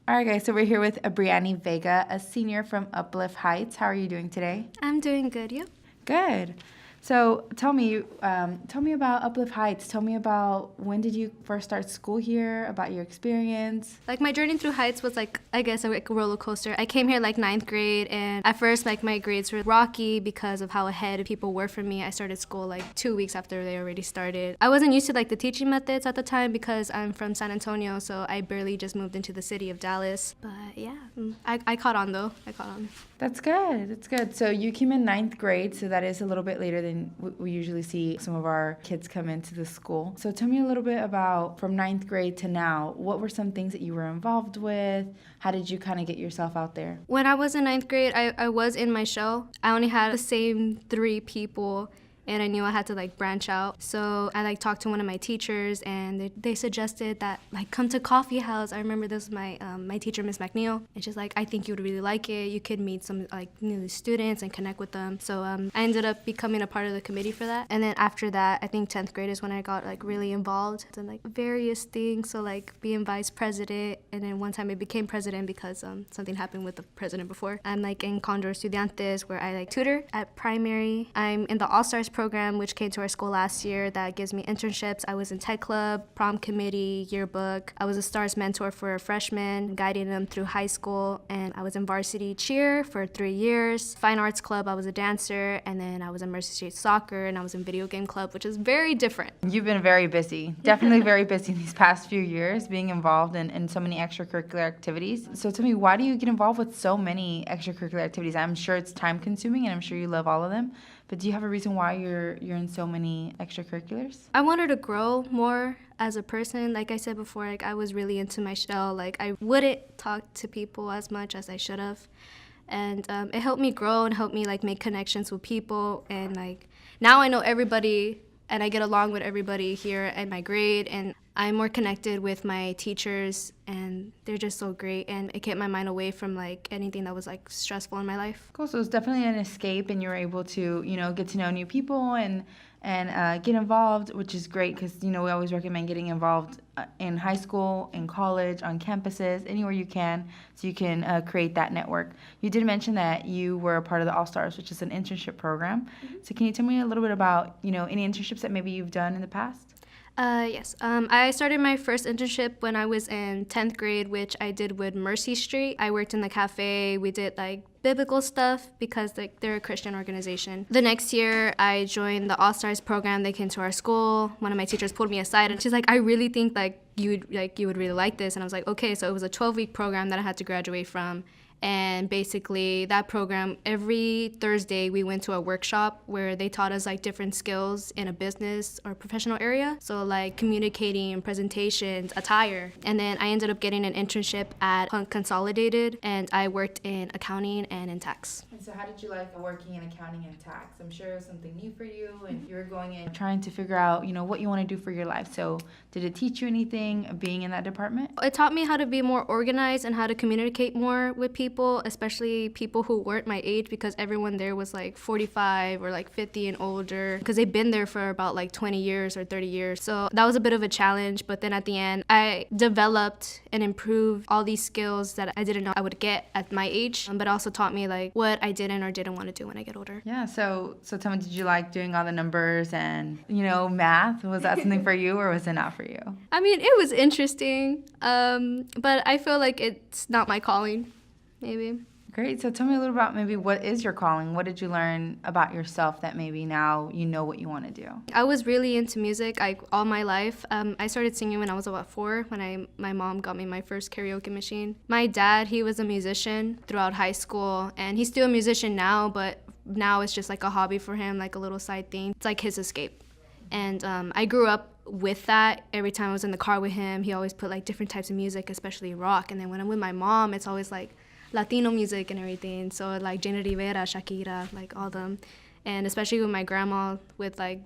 All right, guys, so we're here with Brianni Vega, a senior from Uplift Heights. How are you doing today? I'm doing good. You? Good. So tell me about Uplift Heights. Tell me about when did you first start school here, about your experience. Like my journey through Heights was like, I guess, like a roller coaster. I came here like ninth grade, and at first like my grades were rocky because of how ahead people were from me. I started school like 2 weeks after they already started. I wasn't used to like the teaching methods at the time because I'm from San Antonio, so I barely just moved into the city of Dallas. But yeah, I caught on though. I caught on. That's good. That's good. So you came in ninth grade, so that is a little bit later than we usually see some of our kids come into the school. So tell me a little bit about from ninth grade to now. What were some things that you were involved with? How did you kind of get yourself out there? When I was in ninth grade, I was in my shell. I only had the same 3 people, and I knew I had to like branch out. So I like talked to one of my teachers, and they suggested that like come to coffee house. I remember this was my teacher, Miss McNeil, and she's like, I think you would really like it. You could meet some like new students and connect with them. So I ended up becoming a part of the committee for that. And then after that, I think 10th grade is when I got like really involved in like various things. So like being vice president, and then one time I became president because something happened with the president before. I'm like in Condor Estudiantes where I like tutor at primary. I'm in the All-Stars program, which came to our school last year, that gives me internships. I was in tech club, prom committee, yearbook. I was a stars mentor for freshmen, guiding them through high school, and I was in varsity cheer for 3 years. Fine arts club, I was a dancer, and then I was in Mercy Street soccer, and I was in video game club, which is very different. You've been very busy, definitely very busy these past few years, being involved in so many extracurricular activities. So tell me, why do you get involved with so many extracurricular activities? I'm sure it's time consuming, and I'm sure you love all of them. But do you have a reason why you're in so many extracurriculars? I wanted to grow more as a person. Like I said before, like I was really into my shell. Like I wouldn't talk to people as much as I should have. And it helped me grow and helped me like make connections with people. And like now I know everybody and I get along with everybody here at my grade, and I'm more connected with my teachers, and they're just so great, and it kept my mind away from like anything that was like stressful in my life. Cool. So it's definitely an escape, and you were able to, get to know new people and get involved, which is great because, we always recommend getting involved in high school, in college, on campuses, anywhere you can, so you can create that network. You did mention that you were a part of the All-Stars, which is an internship program. Mm-hmm. So can you tell me a little bit about, any internships that maybe you've done in the past? Yes. I started my first internship when I was in 10th grade, which I did with Mercy Street. I worked in the cafe. We did like biblical stuff because like they're a Christian organization. The next year, I joined the All-Stars program. They came to our school. One of my teachers pulled me aside, and she's like, I really think like you would really like this. And I was like, okay. So it was a 12-week program that I had to graduate from. And basically that program, every Thursday we went to a workshop where they taught us like different skills in a business or professional area. So like communicating, presentations, attire. And then I ended up getting an internship at Consolidated, and I worked in accounting and in tax. And so how did you like working in accounting and tax? I'm sure it was something new for you, and you were going in trying to figure out, what you want to do for your life. So did it teach you anything being in that department? It taught me how to be more organized and how to communicate more with people, especially people who weren't my age, because everyone there was like 45 or like 50 and older, because they've been there for about like 20 years or 30 years. So that was a bit of a challenge, but then at the end, I developed and improved all these skills that I didn't know I would get at my age, but also taught me like what I didn't or didn't want to do when I get older. Yeah, so tell me, did you like doing all the numbers and, math? Was that something for you, or was it not for you? I mean, it was interesting, but I feel like it's not my calling. Maybe. Great. So tell me a little about maybe what is your calling? What did you learn about yourself that maybe now you know what you want to do? I was really into music all my life. I started singing when I was about 4, when my mom got me my first karaoke machine. My dad, he was a musician throughout high school, and he's still a musician now, but now it's just like a hobby for him, like a little side thing. It's like his escape. And I grew up with that. Every time I was in the car with him, he always put like different types of music, especially rock. And then when I'm with my mom, it's always like Latino music and everything. So like Jenna Rivera, Shakira, like all them. And especially with my grandma, with like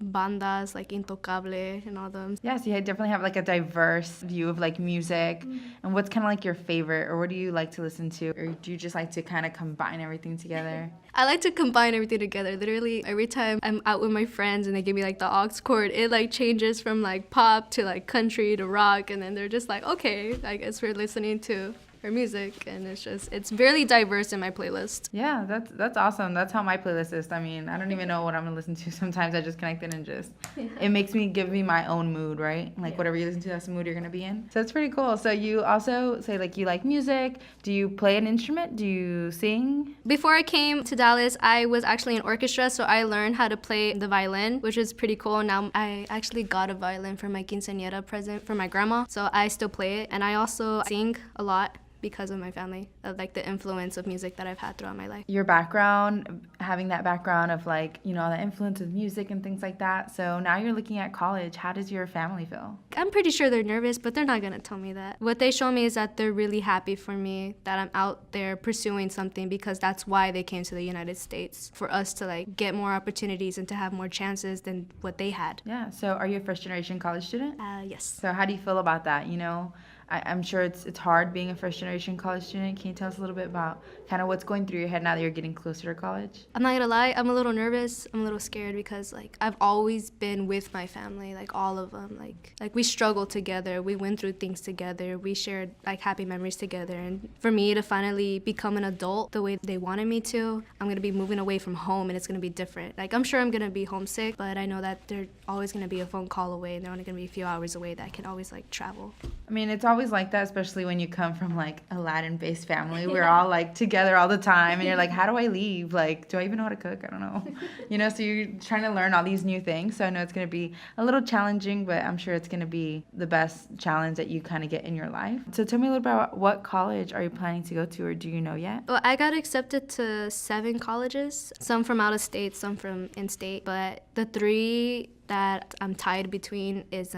bandas like Intocable and all them. Yeah, so you definitely have like a diverse view of like music. And what's kind of like your favorite, or what do you like to listen to? Or do you just like to kind of combine everything together? I like to combine everything together. Literally, every time I'm out with my friends and they give me like the aux cord, it like changes from like pop to like country to rock, and then they're just like, okay, I guess we're listening to her music, and it's very diverse in my playlist. Yeah, that's awesome. That's how my playlist is. I mean, I don't even know what I'm gonna listen to. Sometimes I just connect it and just it makes me give me my own mood, right? Like whatever you listen to, that's the mood you're gonna be in. So it's pretty cool. So you also say like you like music. Do you play an instrument? Do you sing? Before I came to Dallas, I was actually in orchestra, so I learned how to play the violin, which is pretty cool. Now I actually got a violin for my quinceañera present for my grandma, so I still play it, and I also sing a lot because of my family, of like the influence of music that I've had throughout my life. Your background, having that background of like, you know, the influence of music and things like that. So now you're looking at college. How does your family feel? I'm pretty sure they're nervous, but they're not gonna tell me that. What they show me is that they're really happy for me, that I'm out there pursuing something, because that's why they came to the United States, for us to like get more opportunities and to have more chances than what they had. Yeah. So are you a first generation college student? Yes. So how do you feel about that? You know, I'm sure it's hard being a first generation college student. Can you tell us a little bit about kind of what's going through your head now that you're getting closer to college? I'm not gonna lie, I'm a little nervous. I'm a little scared because like I've always been with my family, like all of them. Like we struggled together, we went through things together, we shared like happy memories together. And for me to finally become an adult the way they wanted me to, I'm gonna be moving away from home, and it's gonna be different. Like I'm sure I'm gonna be homesick, but I know that they're always gonna be a phone call away, and they're only gonna be a few hours away, that I can always like travel. I mean, it's always like that, especially when you come from like a Latin-based family. We're all like together all the time, and you're like, how do I leave? Like, do I even know how to cook? I don't know. You know, so you're trying to learn all these new things. So I know it's going to be a little challenging, but I'm sure it's going to be the best challenge that you kind of get in your life. So tell me a little bit about what college are you planning to go to, or do you know yet? Well, I got accepted to 7 colleges, some from out of state, some from in-state, but the 3 that I'm tied between is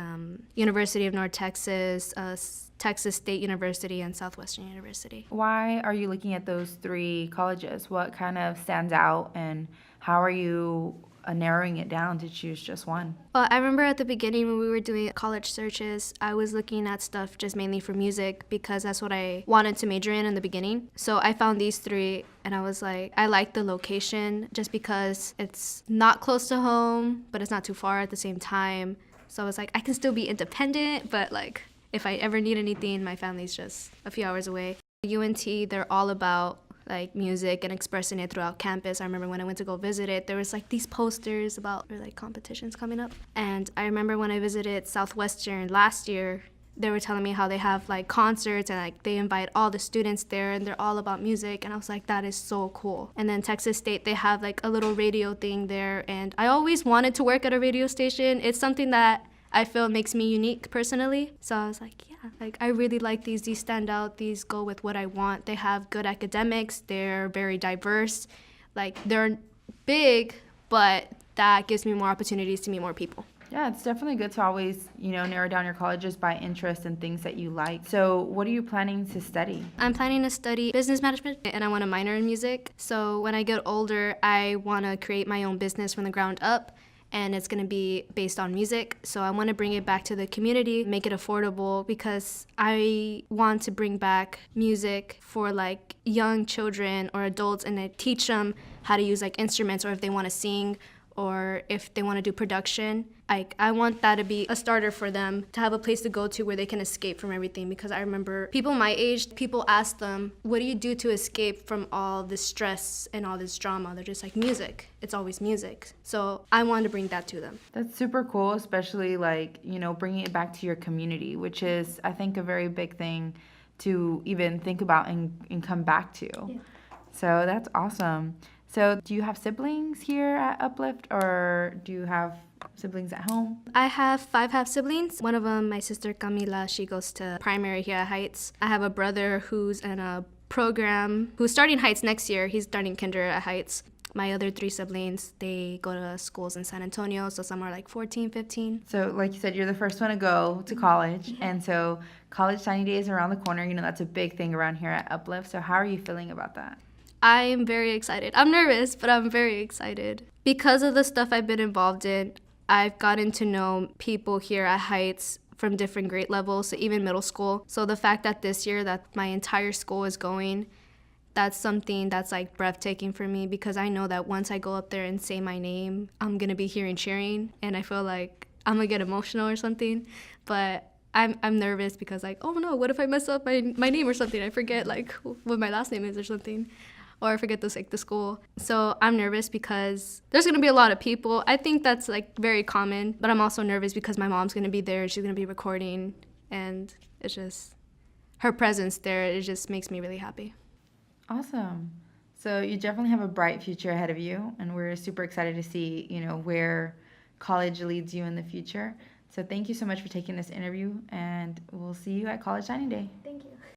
University of North Texas, Texas State University, and Southwestern University. Why are you looking at those 3 colleges? What kind of stands out, and how are you narrowing it down to choose just one? Well, I remember at the beginning when we were doing college searches, I was looking at stuff just mainly for music because that's what I wanted to major in the beginning. So I found these 3 and I was like, I like the location just because it's not close to home, but it's not too far at the same time. So I was like, I can still be independent, but like if I ever need anything, my family's just a few hours away. UNT, they're all about like music and expressing it throughout campus. I remember when I went to go visit it, there was like these posters about like competitions coming up. And I remember when I visited Southwestern last year, they were telling me how they have like concerts and like they invite all the students there and they're all about music, and I was like, that is so cool. And then Texas State, they have like a little radio thing there, and I always wanted to work at a radio station. It's something that I feel makes me unique personally. So I was like, yeah, like I really like these stand out, these go with what I want. They have good academics, they're very diverse, like they're big, but that gives me more opportunities to meet more people. Yeah, it's definitely good to always, you know, narrow down your colleges by interest and things that you like. So what are you planning to study? I'm planning to study business management, and I want to minor in music. So when I get older, I want to create my own business from the ground up, and it's going to be based on music. So I want to bring it back to the community, make it affordable, because I want to bring back music for like young children or adults, and I teach them how to use like instruments, or if they want to sing, or if they want to do production. I want that to be a starter for them, to have a place to go to where they can escape from everything. Because I remember people my age, people ask them, what do you do to escape from all this stress and all this drama? They're just like, music. It's always music. So I wanted to bring that to them. That's super cool, especially like, you know, bringing it back to your community, which is, I think, a very big thing to even think about and come back to. Yeah. So that's awesome. So do you have siblings here at Uplift, or do you have siblings at home? I have 5 half-siblings. One of them, my sister Camila, she goes to primary here at Heights. I have a brother who's in a program, who's starting Heights next year. He's starting kinder at Heights. My other 3 siblings, they go to schools in San Antonio, so some are like 14, 15. So like you said, you're the first one to go to college, and so college signing day is around the corner. You know, that's a big thing around here at Uplift. So how are you feeling about that? I'm very excited. I'm nervous, but I'm very excited. Because of the stuff I've been involved in, I've gotten to know people here at Heights from different grade levels, so even middle school. So the fact that this year that my entire school is going, that's something that's like breathtaking for me, because I know that once I go up there and say my name, I'm gonna be hearing cheering, and I feel like I'm gonna get emotional or something. But I'm nervous because like, oh no, what if I mess up my name or something? I forget like what my last name is or something, or I forget the school. So I'm nervous because there's gonna be a lot of people. I think that's like very common, but I'm also nervous because my mom's gonna be there and she's gonna be recording, and it's just her presence there. It just makes me really happy. Awesome. So you definitely have a bright future ahead of you, and we're super excited to see, where college leads you in the future. So thank you so much for taking this interview, and we'll see you at College Signing Day. Thank you.